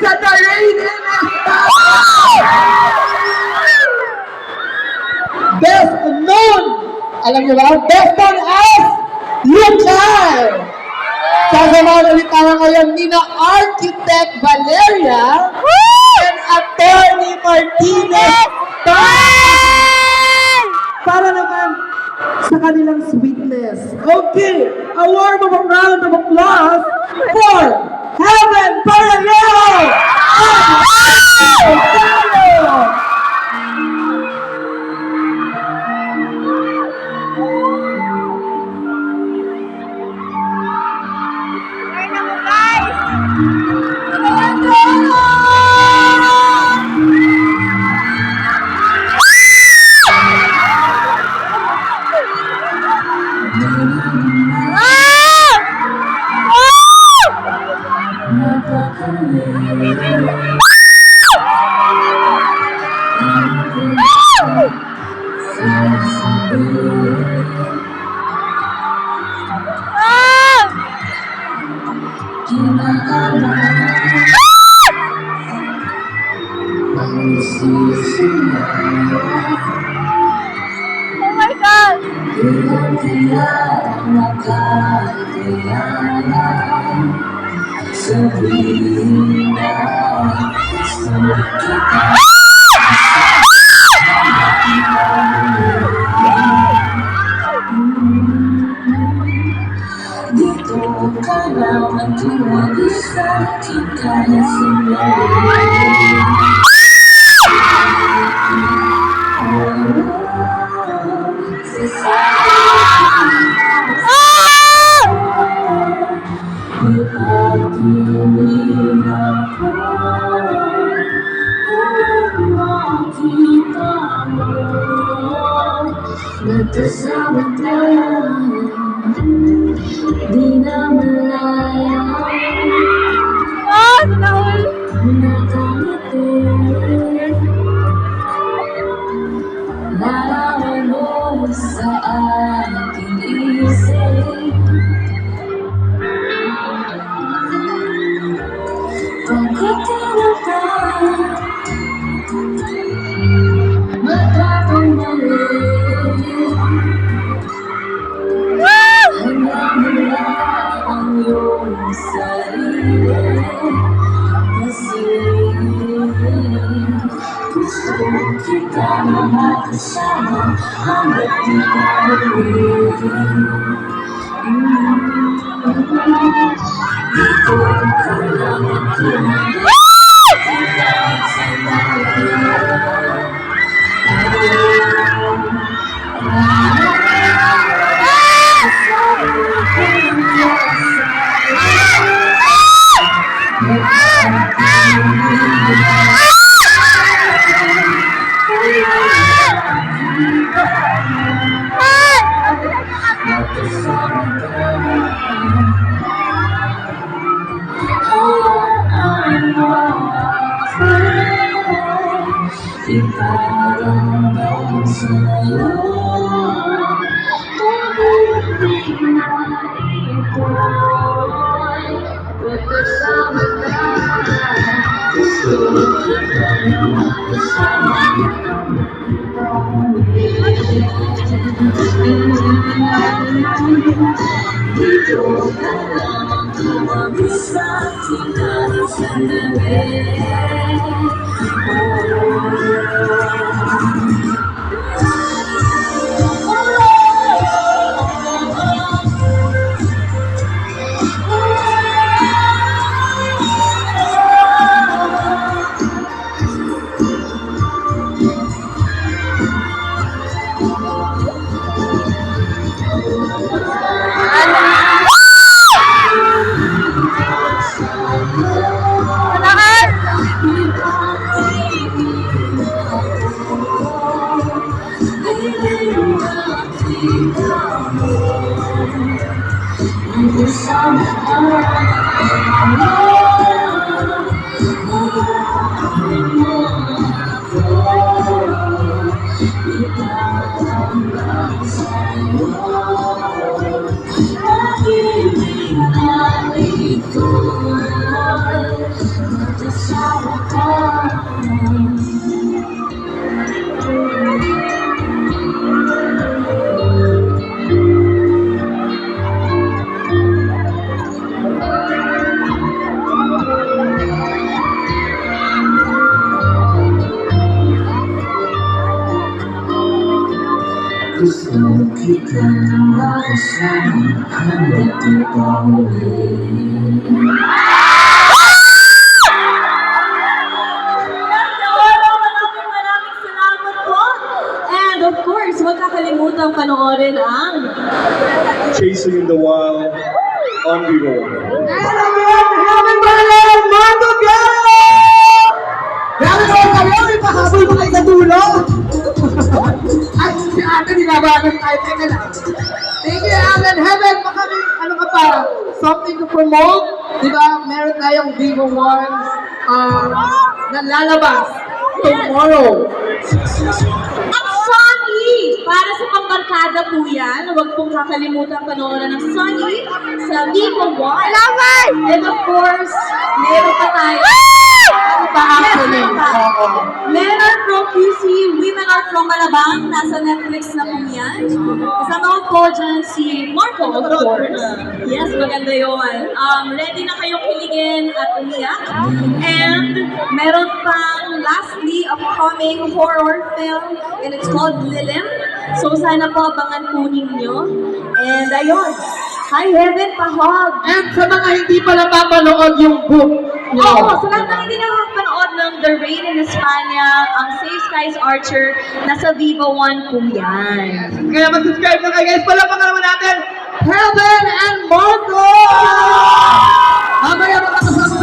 sa the rain in Best known, alam niyo ba? Best known as Lucay! Sasamahan ulit tayo ngayon ni na Architect Valeria and Attorney Martinez para naman sa kanilang sweetness. Okay, a warm of a round of applause for Heaven Parallel! Oh my God! Dito ka naman tumagi sa akin kahit sumali. Nagkasama tayo, di na malaya. Nakangiti, larawan mo sa aking isip. Pagkatira ka, magkakamali. Hanggang mula ang iyong sarili. Kasi gusto kita na makasama hanggang di ka ulit. Dito ka lang ang tumagay. Iparamdam sa'yo pag-ibig na ito'y pagkasama tayo. Gusto kita na makasama dito ka lamang tumagi sa akin kahit sandali. Pag-ibig na ito'y kita ng makasama hanggang ipahuli. Maraming salamat po. And of course, huwag kakalimutan panoorin ang Chasing the Wild on Vivo. And again, Heaven Barangay, Marco Gallo! Grabe naman kayo, may pahabol pa kayo sa dulo. Ay, si ate, nilabanan tayo. Teka lang. Thank you, Alan. Heaven, baka may, ano ka pa, something to promote? Di ba, meron tayong Vivo One na lalabas tomorrow. Ang Sunny! Para sa pambarkada po yan, huwag pong kakalimutan panoorin ng Sunny sa Vivo One. And of course, meron pa tayo. Ano ba actually? Oo. Meron from QC, Women Are From Malabang, nasa Netflix na po yan. Kasama ko po dyan si Marco, of course. Yes, maganda yun. Ready na kayong kiligin at umiyak. And meron pang lastly, upcoming horror film, and it's called Lilim. So sana po abangan po ninyo. And ayun, hi Heaven, pahog! And sa mga hindi pa napapanood yung book nyo. Oo, sa lahat ng hindi nakakapanood ng The Rain in Espana, ang Safe Skies Archer, nasa Vivo One po yan. Kaya mag-subscribe na kayo guys. Palapakan naman natin, Heaven and Marco! Mamaya makakasama